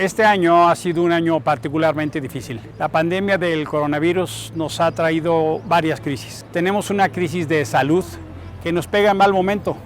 Este año ha sido un año particularmente difícil. La pandemia del coronavirus nos ha traído varias crisis. Tenemos una crisis de salud que nos pega en mal momento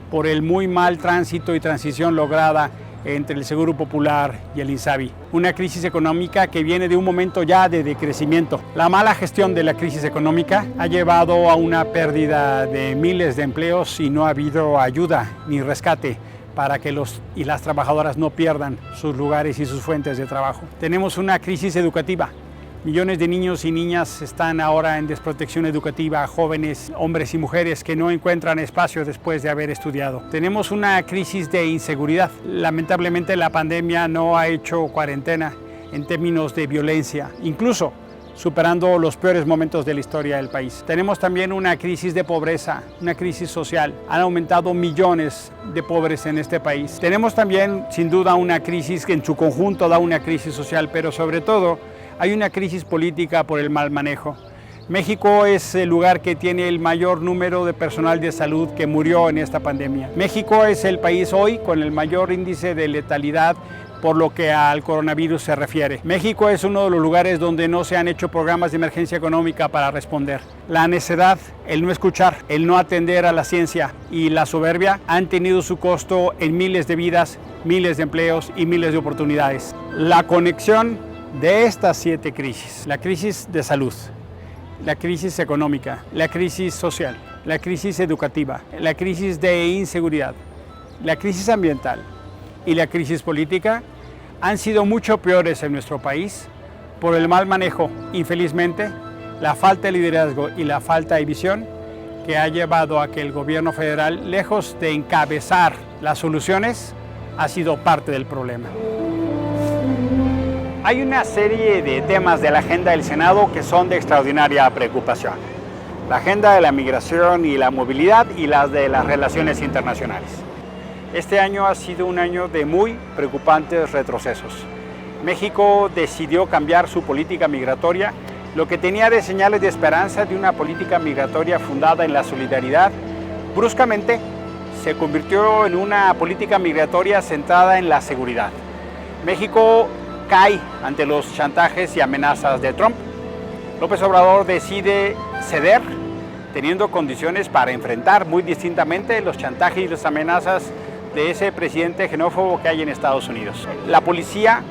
por el muy mal tránsito y transición lograda entre el Seguro Popular y el INSABI. Una crisis económica que viene de un momento ya de decrecimiento. La mala gestión de la crisis económica ha llevado a una pérdida de miles de empleos y no ha habido ayuda ni rescate para que los y las trabajadoras no pierdan sus lugares y sus fuentes de trabajo. Tenemos una crisis educativa. Millones de niños y niñas están ahora en desprotección educativa, jóvenes, hombres y mujeres que no encuentran espacio después de haber estudiado. Tenemos una crisis de inseguridad. Lamentablemente la pandemia no ha hecho cuarentena en términos de violencia, incluso superando los peores momentos de la historia del país. Tenemos también una crisis de pobreza, una crisis social. Han aumentado millones de pobres en este país. Tenemos también, sin duda, una crisis que en su conjunto da una crisis social, pero sobre todo hay una crisis política por el mal manejo. México es el lugar que tiene el mayor número de personal de salud que murió en esta pandemia. México es el país hoy con el mayor índice de letalidad por lo que al coronavirus se refiere. México es uno de los lugares donde no se han hecho programas de emergencia económica para responder. La necedad, el no escuchar, el no atender a la ciencia y la soberbia han tenido su costo en miles de vidas, miles de empleos y miles de oportunidades. La conexión de estas 7 crisis, la crisis de salud, la crisis económica, la crisis social, la crisis educativa, la crisis de inseguridad, la crisis ambiental y la crisis política han sido mucho peores en nuestro país por el mal manejo, infelizmente, la falta de liderazgo y la falta de visión que ha llevado a que el gobierno federal, lejos de encabezar las soluciones, ha sido parte del problema. Hay una serie de temas de la agenda del Senado que son de extraordinaria preocupación. La agenda de la migración y la movilidad y las de las relaciones internacionales. Este año ha sido un año de muy preocupantes retrocesos. México decidió cambiar su política migratoria, lo que tenía de señales de esperanza de una política migratoria fundada en la solidaridad, bruscamente se convirtió en una política migratoria centrada en la seguridad. México cae ante los chantajes y amenazas de Trump. López Obrador decide ceder, teniendo condiciones para enfrentar muy distintamente los chantajes y las amenazas de ese presidente xenófobo que hay en Estados Unidos. La policía,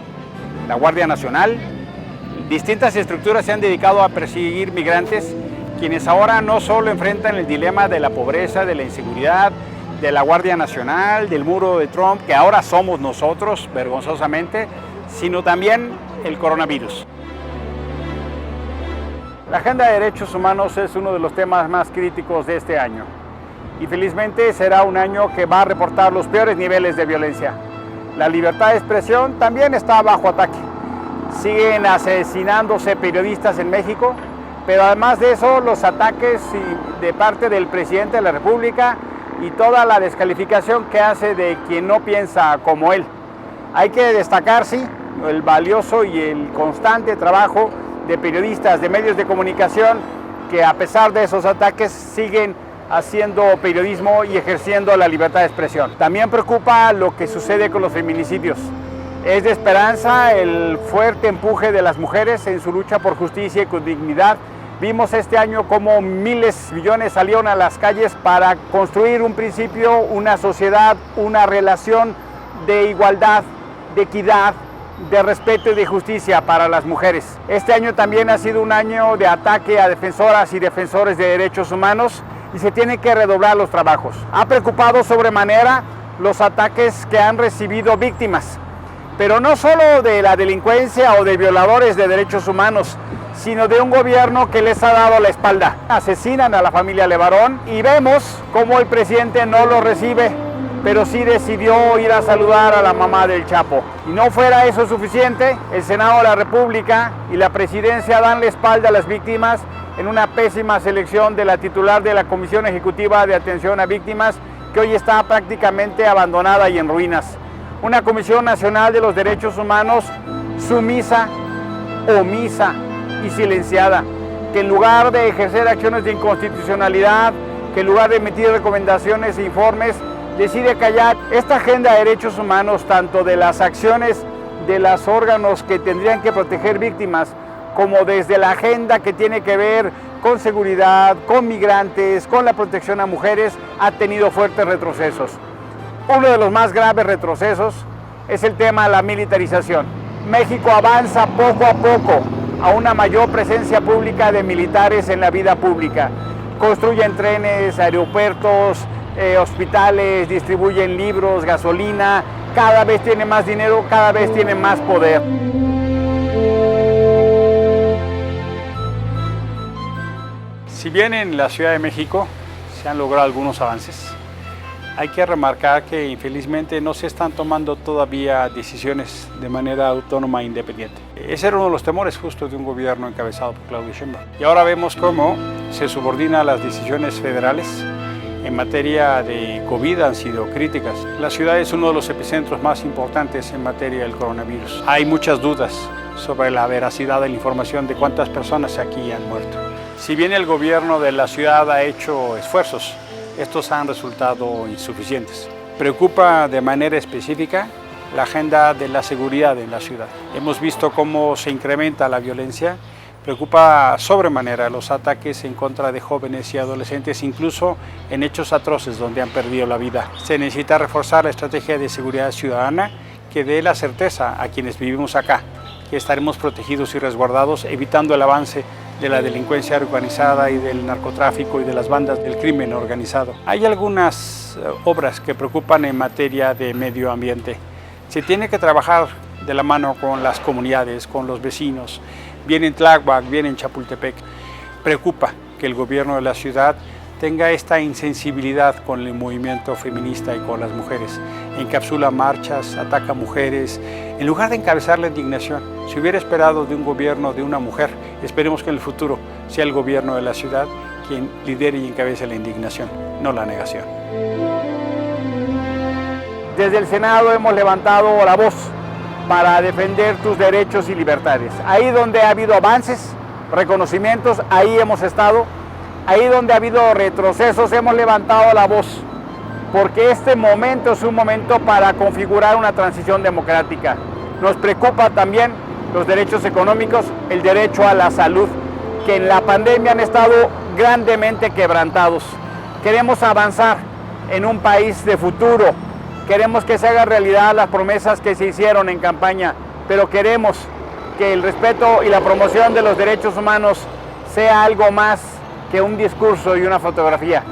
la Guardia Nacional, distintas estructuras se han dedicado a perseguir migrantes, quienes ahora no solo enfrentan el dilema de la pobreza, de la inseguridad, de la Guardia Nacional, del muro de Trump, que ahora somos nosotros, vergonzosamente, sino también el coronavirus. La agenda de derechos humanos es uno de los temas más críticos de este año y felizmente será un año que va a reportar los peores niveles de violencia. La libertad de expresión también está bajo ataque. Siguen asesinándose periodistas en México, pero además de eso los ataques de parte del presidente de la República y toda la descalificación que hace de quien no piensa como él. Hay que destacar, sí, el valioso y el constante trabajo de periodistas, de medios de comunicación, que a pesar de esos ataques siguen haciendo periodismo y ejerciendo la libertad de expresión. También preocupa lo que sucede con los feminicidios. Es de esperanza el fuerte empuje de las mujeres en su lucha por justicia y con dignidad. Vimos este año cómo miles, millones salieron a las calles para construir un principio, una sociedad, una relación de igualdad, de equidad, de respeto y de justicia para las mujeres. Este año también ha sido un año de ataque a defensoras y defensores de derechos humanos y se tienen que redoblar los trabajos. Ha preocupado sobremanera los ataques que han recibido víctimas, pero no solo de la delincuencia o de violadores de derechos humanos, sino de un gobierno que les ha dado la espalda. Asesinan a la familia Levarón y vemos cómo el presidente no lo recibe, pero sí decidió ir a saludar a la mamá del Chapo. Y no fuera eso suficiente, el Senado de la República y la Presidencia dan la espalda a las víctimas en una pésima selección de la titular de la Comisión Ejecutiva de Atención a Víctimas, que hoy está prácticamente abandonada y en ruinas. Una Comisión Nacional de los Derechos Humanos sumisa, omisa y silenciada, que en lugar de ejercer acciones de inconstitucionalidad, que en lugar de emitir recomendaciones e informes, decide callar. Esta agenda de derechos humanos, tanto de las acciones de los órganos que tendrían que proteger víctimas, como desde la agenda que tiene que ver con seguridad, con migrantes, con la protección a mujeres, ha tenido fuertes retrocesos. Uno de los más graves retrocesos es el tema de la militarización. México avanza poco a poco a una mayor presencia pública de militares en la vida pública. Construyen trenes, aeropuertos, hospitales, distribuyen libros, gasolina, cada vez tiene más dinero, cada vez tiene más poder. Si bien en la Ciudad de México se han logrado algunos avances, hay que remarcar que infelizmente no se están tomando todavía decisiones de manera autónoma e independiente. Ese era uno de los temores justo de un gobierno encabezado por Claudia Sheinbaum. Y ahora vemos cómo se subordina a las decisiones federales. En materia de COVID han sido críticas. La ciudad es uno de los epicentros más importantes en materia del coronavirus. Hay muchas dudas sobre la veracidad de la información de cuántas personas aquí han muerto. Si bien el gobierno de la ciudad ha hecho esfuerzos, estos han resultado insuficientes. Preocupa de manera específica la agenda de la seguridad en la ciudad. Hemos visto cómo se incrementa la violencia. Preocupa sobremanera los ataques en contra de jóvenes y adolescentes, incluso en hechos atroces donde han perdido la vida. Se necesita reforzar la estrategia de seguridad ciudadana que dé la certeza a quienes vivimos acá que estaremos protegidos y resguardados, evitando el avance de la delincuencia organizada y del narcotráfico y de las bandas del crimen organizado. Hay algunas obras que preocupan en materia de medio ambiente. Se tiene que trabajar de la mano con las comunidades, con los vecinos, bien en Tláhuac, bien en Chapultepec. Preocupa que el gobierno de la ciudad tenga esta insensibilidad con el movimiento feminista y con las mujeres. Encapsula marchas, ataca a mujeres, en lugar de encabezar la indignación. Si hubiera esperado de un gobierno de una mujer, esperemos que en el futuro sea el gobierno de la ciudad quien lidere y encabece la indignación, no la negación. Desde el Senado hemos levantado la voz para defender tus derechos y libertades. Ahí donde ha habido avances, reconocimientos, ahí hemos estado. Ahí donde ha habido retrocesos hemos levantado la voz, porque este momento es un momento para configurar una transición democrática. Nos preocupa también los derechos económicos, el derecho a la salud, que en la pandemia han estado grandemente quebrantados. Queremos avanzar en un país de futuro, queremos que se hagan realidad las promesas que se hicieron en campaña, pero queremos que el respeto y la promoción de los derechos humanos sea algo más que un discurso y una fotografía.